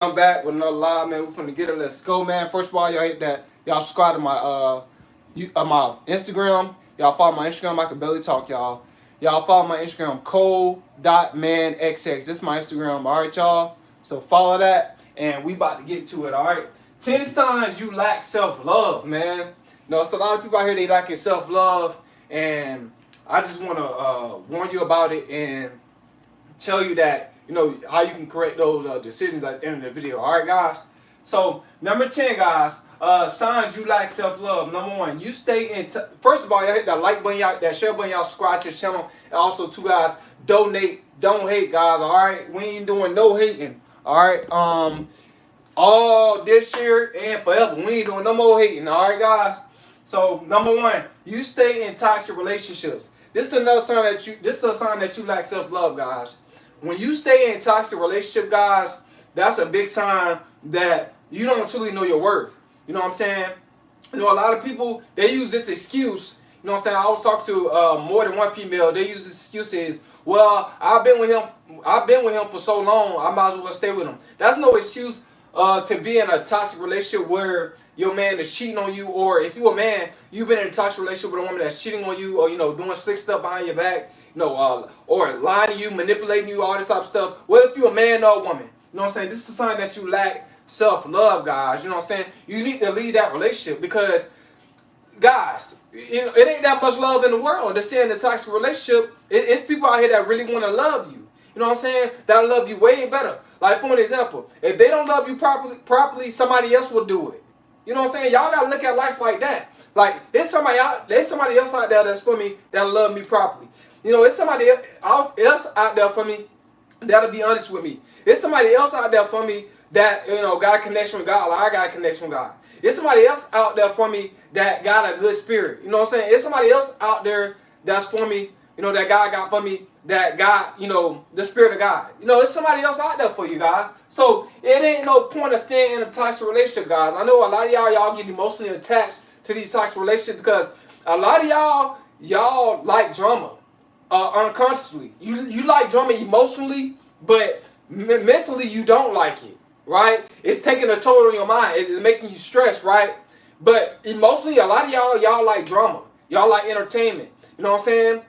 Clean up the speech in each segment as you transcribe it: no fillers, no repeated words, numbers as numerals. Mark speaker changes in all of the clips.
Speaker 1: I'm back with another live, man. We're finna get it. Let's go, man. First of all, y'all hit that. Y'all subscribe to my Instagram. Y'all follow my Instagram. I can barely talk, y'all. Y'all follow my Instagram, cole.manxx. This is my Instagram. All right, y'all. So follow that, and we about to get to it. All right. 10 signs you lack self-love, man. It's a lot of people out here they lacking self-love, and I just want to warn you about it and tell you that how you can correct those decisions at the end of the video. All right, guys. So number 10, guys, signs you lack self-love. Number 1, you stay in. First of all, y'all hit that like button, y'all, that share button, y'all subscribe to the channel, and also 2, guys, donate. Don't hate, guys. All right, we ain't doing no hating. All right, all this year and forever, we ain't doing no more hating. All right, guys. So number 1, you stay in toxic relationships. This is another sign that you. This is a sign that you lack self-love, guys. When you stay in a toxic relationship, guys, that's a big sign that you don't truly know your worth. You know what I'm saying? A lot of people, they use this excuse. You know what I'm saying? I was talking to more than one female. They use this excuse is, well, I've been with him for so long, I might as well stay with him. That's no excuse to be in a toxic relationship where your man is cheating on you, or if you're a man, you've been in a toxic relationship with a woman that's cheating on you, or doing slick stuff behind your back, or lying to you, manipulating you, all this type of stuff. What if you're a man or a woman? You know what I'm saying? This is a sign that you lack self-love, guys. You know what I'm saying? You need to leave that relationship because, guys, it ain't that much love in the world to stay in a toxic relationship. It's people out here that really want to love you. You know what I'm saying? That'll love you way better. Like, for an example, if they don't love you properly, somebody else will do it. You know what I'm saying? Y'all gotta look at life like that. Like, there's somebody else out there that's for me that'll love me properly. There's somebody else out there for me that'll be honest with me. There's somebody else out there for me that got a connection with God, like I got a connection with God. There's somebody else out there for me that got a good spirit. You know what I'm saying? There's somebody else out there that's for me, that God got for me, that got, the spirit of God. There's somebody else out there for you, guys. So it ain't no point of staying in a toxic relationship, guys. I know a lot of y'all get emotionally attached to these toxic relationships because a lot of y'all like drama unconsciously. You like drama emotionally, but mentally you don't like it, right? It's taking a toll on your mind. It's making you stressed, right? But emotionally, a lot of y'all like drama. Y'all like entertainment. You know what I'm saying?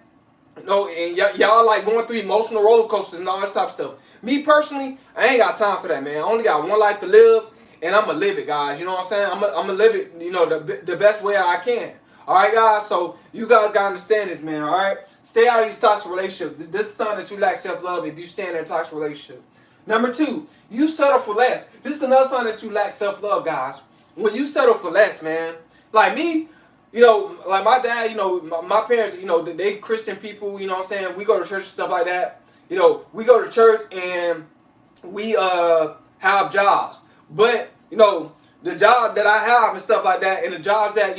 Speaker 1: And y'all like going through emotional roller coasters and all that type of stuff. Me personally, I ain't got time for that, man. I only got one life to live, and I'm going to live it, guys. You know what I'm saying? I'm going to live it, the best way I can. All right, guys? So you guys got to understand this, man, all right? Stay out of these toxic relationships. This is a sign that you lack self-love if you stand in a toxic relationship. Number 2, you settle for less. This is another sign that you lack self-love, guys. When you settle for less, man, like me, like my dad, my parents, they Christian people, you know what I'm saying? We go to church and stuff like that. We go to church and we have jobs. But, the job that I have and stuff like that, and the jobs that,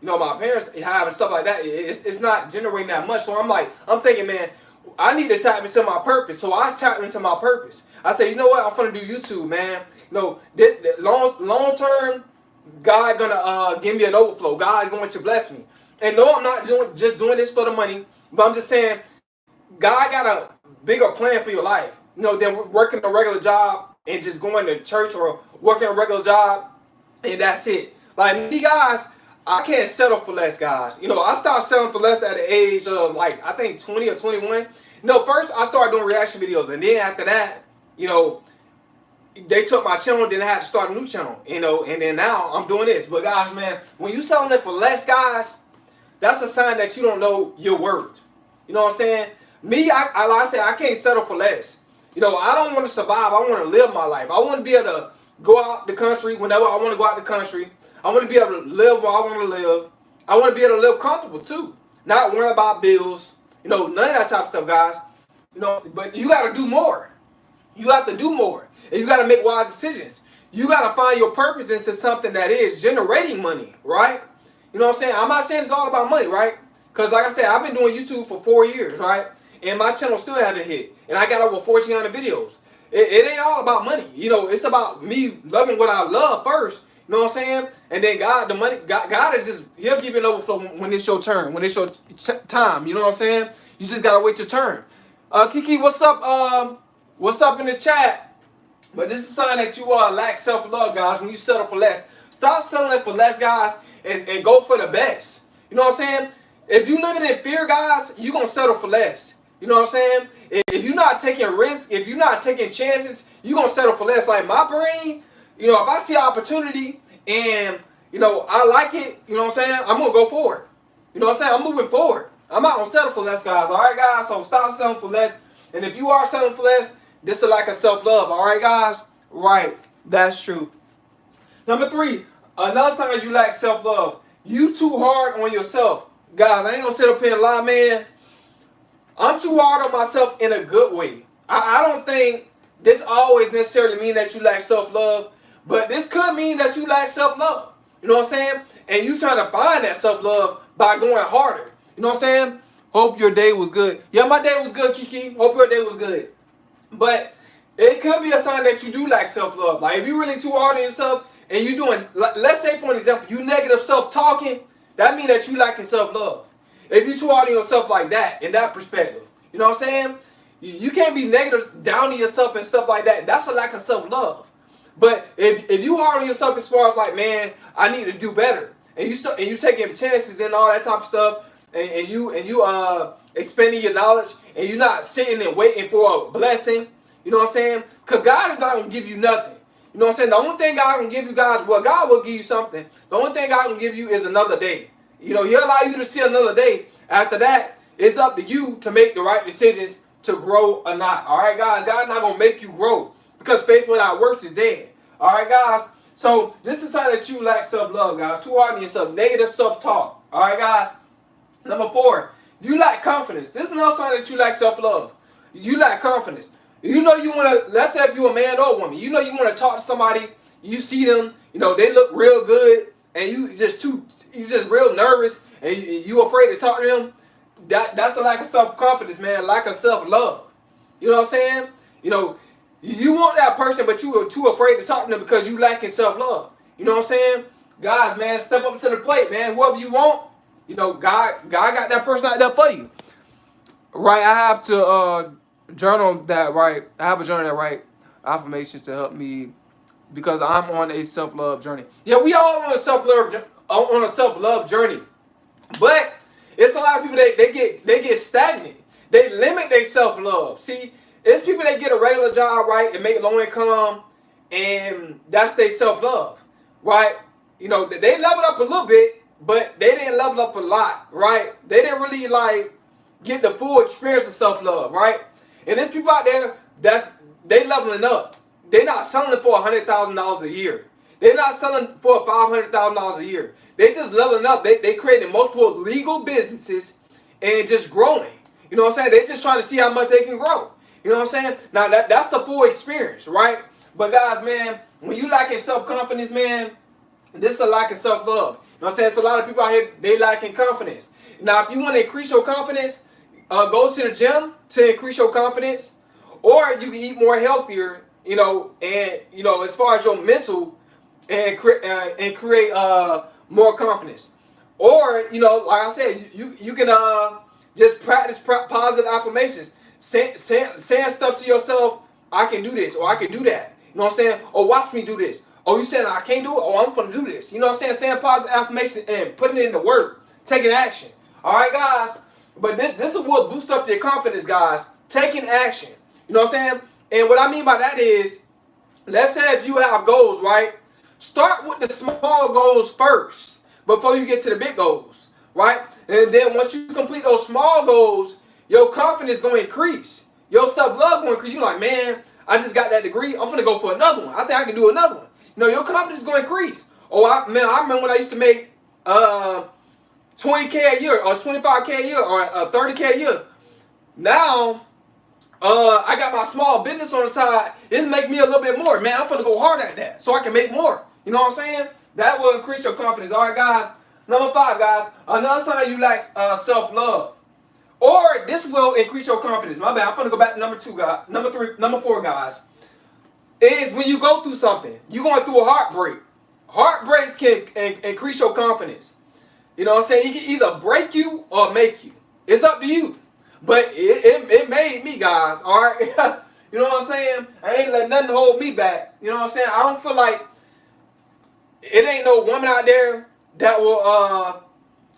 Speaker 1: my parents have and stuff like that, it's not generating that much. So I'm thinking, man, I need to tap into my purpose. So I tap into my purpose. I say, you know what? I'm gonna do YouTube, man. Long term, God gonna give me an overflow. God going to bless me. And no, I'm not just doing this for the money, but I'm just saying, God got a bigger plan for your life. Than working a regular job and just going to church or working a regular job and that's it. Like me, guys, I can't settle for less, guys. I started settling for less at the age of I think 20 or 21. First I started doing reaction videos, and then after that, they took my channel, then I had to start a new channel, and then now I'm doing this. But guys, man, when you selling it for less, guys, that's a sign that you don't know your worth. You know what I'm saying? Me, like I said, I can't settle for less. I don't want to survive. I want to live my life. I want to be able to go out the country whenever I want to go out the country. I want to be able to live where I want to live. I want to be able to live comfortable too. Not worrying about bills. None of that type of stuff, guys. But you got to do more. You have to do more. And you got to make wise decisions. You got to find your purpose into something that is generating money, right? You know what I'm saying? I'm not saying it's all about money, right? Because like I said, I've been doing YouTube for 4 years, right? And my channel still haven't hit. And I got over 1,400 videos. It ain't all about money. It's about me loving what I love first. You know what I'm saying? And then God, the money, God is just, he'll give you an overflow when it's your turn, when it's your time. You know what I'm saying? You just got to wait your turn. Kiki, what's up? What's up in the chat? But this is a sign that you lack self-love, guys. When you settle for less, stop settling for less, guys, and go for the best. You know what I'm saying? If you living in fear, guys, you gonna settle for less. You know what I'm saying? If you're not taking risks, if you're not taking chances, you gonna settle for less. Like my brain, you know, if I see an opportunity and you know I like it, you know what I'm saying, I'm gonna go for it. You know what I'm saying? I'm moving forward. I'm not gonna settle for less, guys. All right, guys. So stop settling for less. And if you are settling for less, this is like a self-love. All right, guys. Right. That's true. Number 3, another sign you lack self-love. You too hard on yourself, guys. I ain't gonna sit up here and lie, man. I'm too hard on myself in a good way. I don't think this always necessarily mean that you lack self-love, but this could mean that you lack self-love. You know what I'm saying? And you trying to find that self-love by going harder. You know what I'm saying? Hope your day was good. Yeah, my day was good, Kiki. Hope your day was good. But it could be a sign that you do lack self-love. Like if you're really too hard on yourself and you're doing, let's say for an example, you negative self-talking, that means that you lacking self-love. If you're too hard on yourself like that, in that perspective. You know what I'm saying? You can't be negative, down to yourself and stuff like that. That's a lack of self-love. But if you hard on yourself as far as like, man, I need to do better, and you taking chances and all that type of stuff, and you expanding your knowledge, and you're not sitting and waiting for a blessing, you know what I'm saying? Because God is not gonna give you nothing. You know what I'm saying? The only thing God can give you, guys, well, God will give you something. The only thing God can give you is another day. You know, He'll allow you to see another day. After that, it's up to you to make the right decisions to grow or not. All right, guys. God's not gonna make you grow because faith without works is dead. All right, guys. So this is a sign that you lack self-love, guys. Too hard on yourself. Negative self-talk. All right, guys. Number 4, you lack confidence. This is another sign that you lack self-love. You lack confidence. You know you want to, let's say if you're a man or a woman, you know you want to talk to somebody, you see them, you know, they look real good, and you just real nervous, and you afraid to talk to them. That's a lack of self-confidence, man, lack of self-love. You know what I'm saying? You know, you want that person, but you are too afraid to talk to them because you lacking self-love. You know what I'm saying? Guys, man, step up to the plate, man. Whoever you want, you know, God got that person out there for you. Right, I have to journal that, right? I have a journal that write affirmations to help me because I'm on a self-love journey. Yeah, we all on a self-love journey. But it's a lot of people they get stagnant. They limit their self-love. See, it's people that get a regular job, right, and make low income, and that's their self-love, right? You know, they leveled up a little bit, but they didn't level up a lot, right? They didn't really like get the full experience of self-love, right? And there's people out there they leveling up. They're not selling for $100,000 a year. They're not selling for $500,000 a year. They just leveling up. They creating multiple legal businesses and just growing. You know what I'm saying? They're just trying to see how much they can grow. You know what I'm saying? Now that's the full experience, right? But guys, man, when you lacking self-confidence, man, this is a lack of self-love. You know what I'm saying? It's a lot of people out here, they lacking confidence. Now, if you want to increase your confidence, go to the gym to increase your confidence, or you can eat more healthier, you know, and, you know, as far as your mental and create more confidence. Or, you know, like I said, you can just practice positive affirmations, saying stuff to yourself, I can do this, or I can do that. You know what I'm saying? Or watch me do this. Oh, you saying I can't do it? Oh, I'm going to do this. You know what I'm saying? Saying positive affirmation and putting it into work, taking action. All right, guys? But this is what boosts up your confidence, guys. Taking action. You know what I'm saying? And what I mean by that is, let's say if you have goals, right? Start with the small goals first before you get to the big goals, right? And then once you complete those small goals, your confidence is going to increase. Your self-love going to increase. You're like, man, I just got that degree. I'm going to go for another one. I think I can do another one. You know, your confidence is going to increase. Oh, I remember when I used to make 20K a year or 25K a year or 30K a year. Now, I got my small business on the side. It's making me a little bit more. Man, I'm going to go hard at that so I can make more. You know what I'm saying? That will increase your confidence. All right, guys. Number 5, guys. Another sign you lack self-love. Or this will increase your confidence. My bad. I'm going to go back to number 2, guys. Number 4, guys. Is when you go through something. You're going through a heartbreak. Heartbreaks can increase your confidence. You know what I'm saying? It can either break you or make you. It's up to you. But it made me, guys. All right? You know what I'm saying? I ain't let nothing hold me back. You know what I'm saying? I don't feel like it ain't no woman out there that will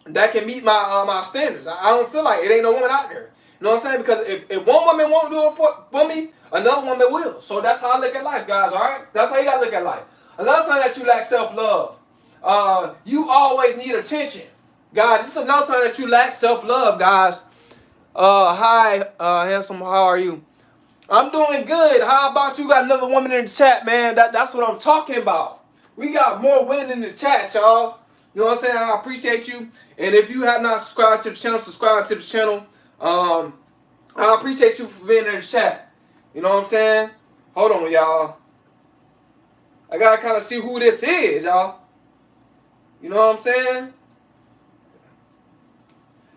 Speaker 1: that can meet my standards. I don't feel like it ain't no woman out there. You know what I'm saying? Because if one woman won't do it for me, another woman will. So that's how I look at life, guys. All right, that's how you gotta look at life. Another sign that you lack self-love. You always need attention, guys. This is another sign that you lack self-love, guys. Hi, handsome. How are you? I'm doing good. How about you? Got another woman in the chat, man. That's what I'm talking about. We got more women in the chat, y'all. You know what I'm saying? I appreciate you. And if you have not subscribed to the channel, subscribe to the channel. I appreciate you for being in the chat. You know what I'm saying? Hold on, y'all. I gotta kind of see who this is, y'all. You know what I'm saying?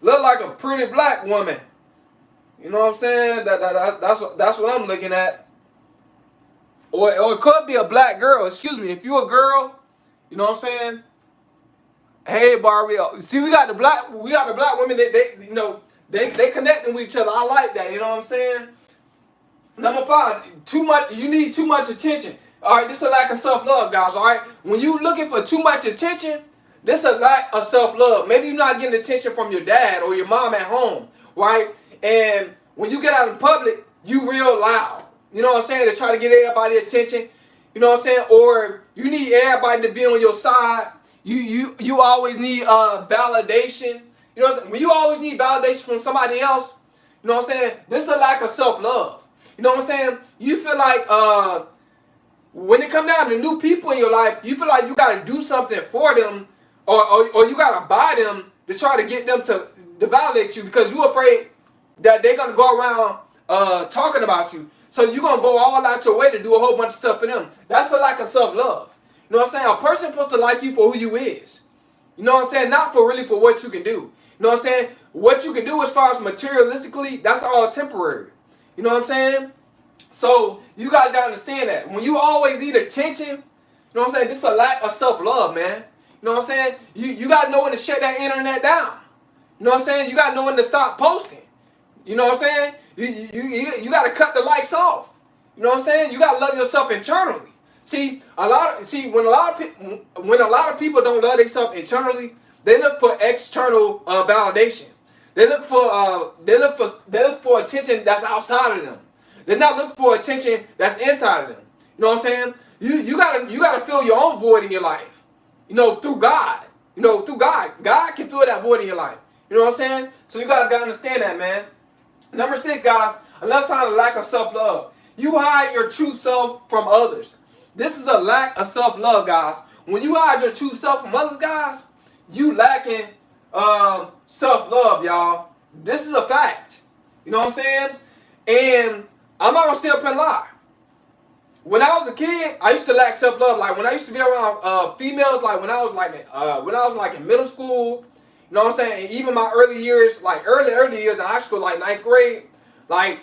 Speaker 1: Look like a pretty black woman. You know what I'm saying? That's what I'm looking at. Or it could be a black girl. Excuse me. If you a girl, you know what I'm saying? Hey, Barbie. See, we got the black women that they you know they connecting with each other. I like that. You know what I'm saying? Number 5, you need too much attention. All right, this is a lack of self-love, guys. All right, when you looking for too much attention, this is a lack of self-love. Maybe you're not getting attention from your dad or your mom at home, right? And when you get out in public, you real loud. You know what I'm saying? To try to get everybody attention. You know what I'm saying? Or you need everybody to be on your side. You always need validation. You know what I'm saying? When you always need validation from somebody else, you know what I'm saying? This is a lack of self-love. You know what I'm saying? You feel like when it comes down to new people in your life, you feel like you got to do something for them or you got to buy them to try to get them to validate you because you're afraid that they're going to go around talking about you. So you're going to go all out your way to do a whole bunch of stuff for them. That's a lack of self-love. You know what I'm saying? A person supposed to like you for who you is. You know what I'm saying? Not for really for what you can do. You know what I'm saying? What you can do as far as materialistically, that's all temporary. You know what I'm saying? So you guys gotta understand that. When you always need attention, you know what I'm saying? This is a lack of self-love, man. You know what I'm saying? You gotta know when to shut that internet down. You know what I'm saying? You gotta know when to stop posting. You know what I'm saying? You gotta cut the likes off. You know what I'm saying? You gotta love yourself internally. See, when a lot of people don't love themselves internally, they look for external validation. They look for attention that's outside of them. They're not looking for attention that's inside of them. You know what I'm saying? You gotta fill your own void in your life. You know, through God. You know, through God. God can fill that void in your life. You know what I'm saying? So you guys gotta understand that, man. Number 6, guys, another sign of lack of self-love. You hide your true self from others. This is a lack of self-love, guys. When you hide your true self from others, guys, you lacking self-love, y'all. This is a fact. You know what I'm saying? And I'm not gonna sit up and lie. When I was a kid, I used to lack self-love. Like when I used to be around females, like when I was like in middle school, you know what I'm saying? And even my early years, like early years in high school, like 9th grade, like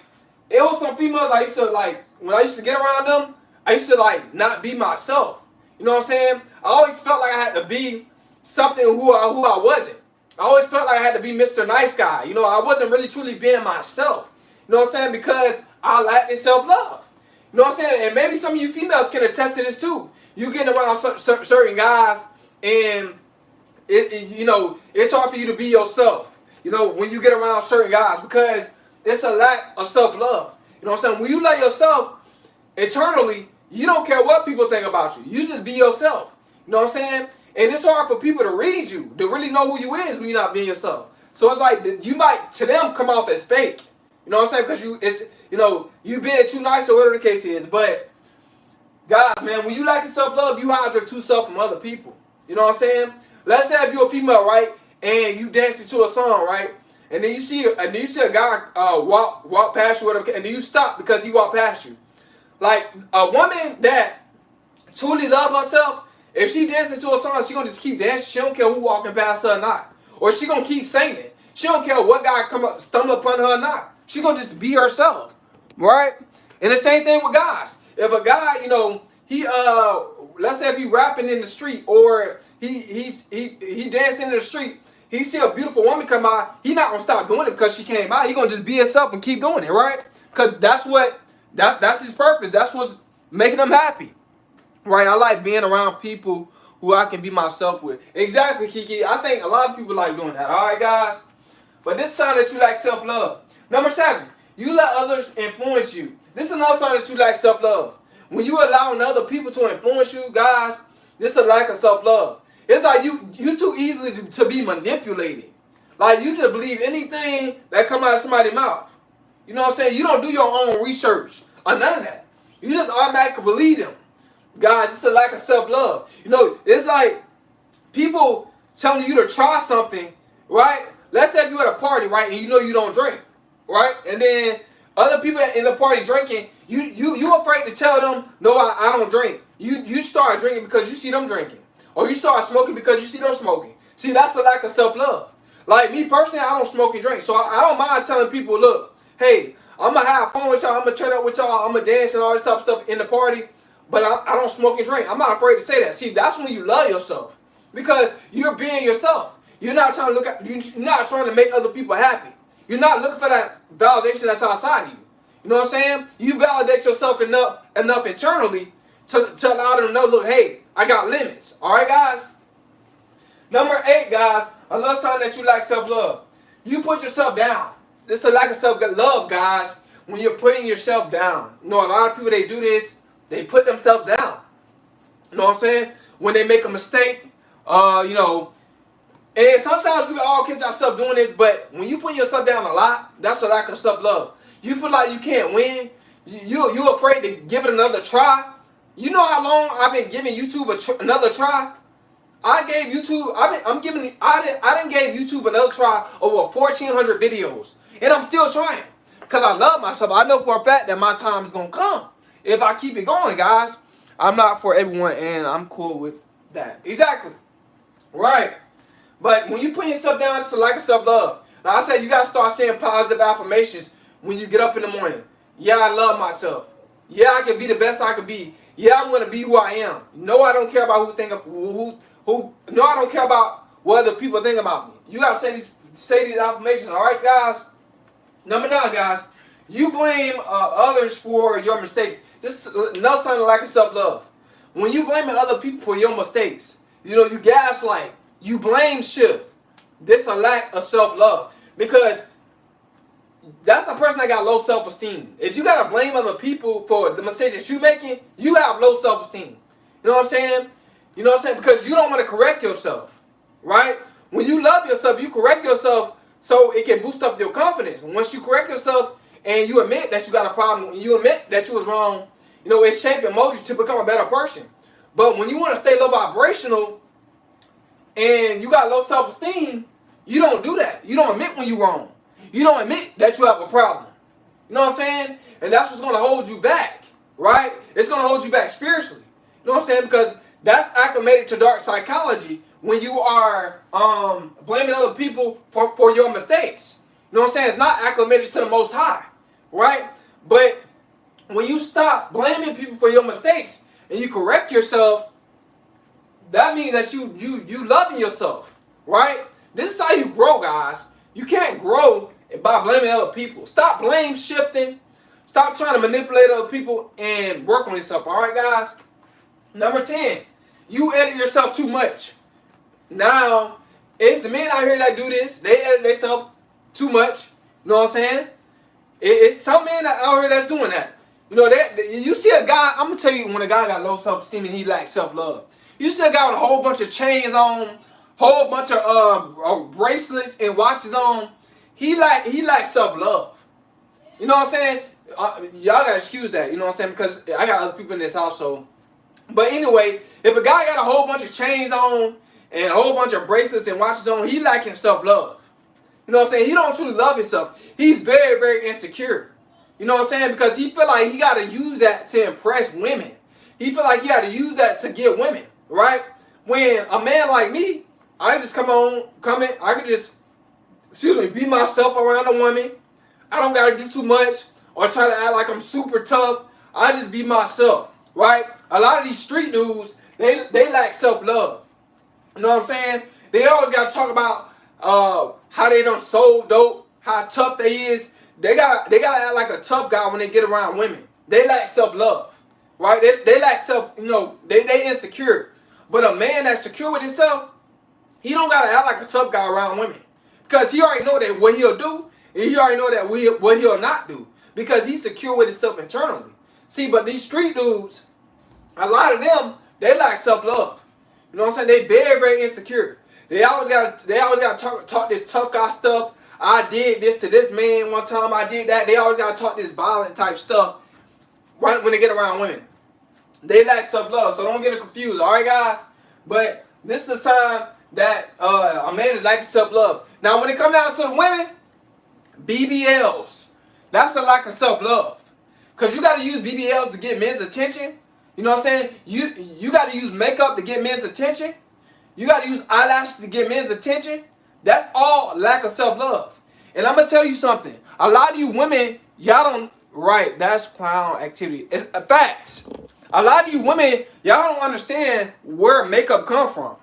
Speaker 1: it was some females I used to like when I used to get around them, I used to like not be myself. You know what I'm saying? I always felt like I had to be something who I wasn't. I always felt like I had to be Mr. Nice Guy. You know, I wasn't really truly being myself. You know what I'm saying? Because I lacked in self-love. You know what I'm saying? And maybe some of you females can attest to this too. You getting around certain guys and you know, it's hard for you to be yourself. You know, when you get around certain guys because it's a lack of self-love. You know what I'm saying? When you love yourself internally, you don't care what people think about you. You just be yourself. You know what I'm saying? And it's hard for people to read you, to really know who you is when you're not being yourself. So it's like you might to them come off as fake. You know what I'm saying? Because you being too nice or whatever the case is. But guys, man, when you lack self-love, you hide your true self from other people. You know what I'm saying? Let's say if you're a female, right, and you dancing to a song, right, and then you see a guy walk past you, whatever, and then you stop because he walked past you. Like a woman that truly loves herself, if she dancing to a song, she gonna just keep dancing. She don't care who walking past her or not, or she gonna keep singing. She don't care what guy stumble upon her or not. She gonna just be herself, right? And the same thing with guys. If a guy, you know, let's say if he rapping in the street or he dancing in the street, he see a beautiful woman come by, he not gonna stop doing it because she came by. He gonna just be himself and keep doing it, right? Cause that's what That's his purpose. That's what's making him happy. Right? I like being around people who I can be myself with. Exactly, Kiki. I think a lot of people like doing that. All right, guys? But this is a sign that you lack self-love. Number 7, you let others influence you. This is another sign that you lack self-love. When you allowing other people to influence you, guys, this is a lack of self-love. It's like you too easily to be manipulated. Like you just believe anything that come out of somebody's mouth. You know what I'm saying? You don't do your own research or none of that. You just automatically believe them. Guys, it's a lack of self-love. You know, it's like people telling you to try something, right? Let's say you're at a party, right, and you know you don't drink, right? And then other people in the party drinking, you afraid to tell them, no, I don't drink. You start drinking because you see them drinking. Or you start smoking because you see them smoking. See, that's a lack of self-love. Like me personally, I don't smoke and drink. So I don't mind telling people, look, hey, I'm going to have fun with y'all. I'm going to turn up with y'all. I'm going to dance and all this type of stuff in the party. But I don't smoke and drink. I'm not afraid to say that. See, that's when you love yourself. Because you're being yourself. You're not trying to you're not trying to make other people happy. You're not looking for that validation that's outside of you. You know what I'm saying? You validate yourself enough internally to allow them to know, look, hey, I got limits. All right, guys? Number 8, guys, another sign that you lack self-love. You put yourself down. This is a lack of self-love, guys, when you're putting yourself down. You know, a lot of people, they do this. They put themselves down. You know what I'm saying? When they make a mistake, you know, and sometimes we all catch ourselves doing this, but when you put yourself down a lot, that's a lack of self-love. You feel like you can't win. You're afraid to give it another try. You know how long I've been giving YouTube another try? I gave YouTube, I didn't gave YouTube another try over 1,400 videos. And I'm still trying. Because I love myself. I know for a fact that my time is going to come. If I keep it going, guys. I'm not for everyone, and I'm cool with that. Exactly. Right. But when you put yourself down, it's a lack of self-love. Like I said, you got to start saying positive affirmations when you get up in the morning. Yeah, I love myself. Yeah, I can be the best I can be. Yeah, I'm going to be who I am. No, I don't care about no, I don't care about what other people think about me. You got to say these affirmations. All right, guys? Number 9, guys. You blame others for your mistakes. This is another sign of lack of self-love. When you blaming other people for your mistakes, you know, you gaslight, you blame shift. This is a lack of self-love. Because that's a person that got low self-esteem. If you got to blame other people for the mistakes that you're making, you have low self-esteem. You know what I'm saying? You know what I'm saying? Because you don't want to correct yourself. Right? When you love yourself, you correct yourself so it can boost up your confidence. And once you correct yourself and you admit that you got a problem, and you admit that you was wrong, you know, it's shaping mold you to become a better person. But when you want to stay low vibrational and you got low self-esteem, you don't do that. You don't admit when you're wrong. You don't admit that you have a problem. You know what I'm saying? And that's what's going to hold you back, right? It's going to hold you back spiritually. You know what I'm saying? Because that's acclimated to dark psychology when you are blaming other people for your mistakes. You know what I'm saying? It's not acclimated to the Most High, right? But when you stop blaming people for your mistakes and you correct yourself, that means that you loving yourself, right? This is how you grow, guys. You can't grow by blaming other people. Stop blame shifting. Stop trying to manipulate other people and work on yourself. All right, guys? Number 10, you edit yourself too much. Now, it's the men out here that do this. They edit themselves too much. You know what I'm saying? It's some men out here that's doing that. You know, you see a guy, I'm going to tell you, when a guy got low self-esteem and he lacks self-love. You see a guy with a whole bunch of chains on, whole bunch of bracelets and watches on. He lacks self-love. You know what I'm saying? Y'all got to excuse that. You know what I'm saying? Because I got other people in this also. But anyway, if a guy got a whole bunch of chains on and a whole bunch of bracelets and watches on, he lacking self-love. You know what I'm saying? He don't truly love himself. He's very, very insecure. You know what I'm saying? Because he feel like he got to use that to impress women. He feel like he got to use that to get women, right? When a man like me, I just come in, I can just, be myself around a woman. I don't got to do too much or try to act like I'm super tough. I just be myself, right? A lot of these street dudes, they lack self-love. You know what I'm saying? They always got to talk about how they done sold dope, how tough they is. They gotta act like a tough guy when they get around women. they lack self-love, right? They lack self, they insecure. But a man that's secure with himself, he don't gotta act like a tough guy around women. Because he already know that what he'll do, and he already know that what he'll not do. Because he's secure with himself internally. See, but these street dudes, a lot of them, they lack self-love. You know what I'm saying? They very, very insecure. They always gotta talk this tough guy stuff. I did this to this man one time, I did that. They always gotta talk this violent type stuff right when they get around women. They lack self-love, so don't get it confused, alright guys? But this is a sign that a man is lacking self-love. Now when it comes down to the women, BBLs, that's a lack of self-love. Because you got to use BBLs to get men's attention. You know what I'm saying? You got to use makeup to get men's attention. You got to use eyelashes to get men's attention. That's all lack of self-love. And I'm going to tell you something. A lot of you women, y'all don't, right, that's clown activity. Facts. A lot of you women, y'all don't understand where makeup come from.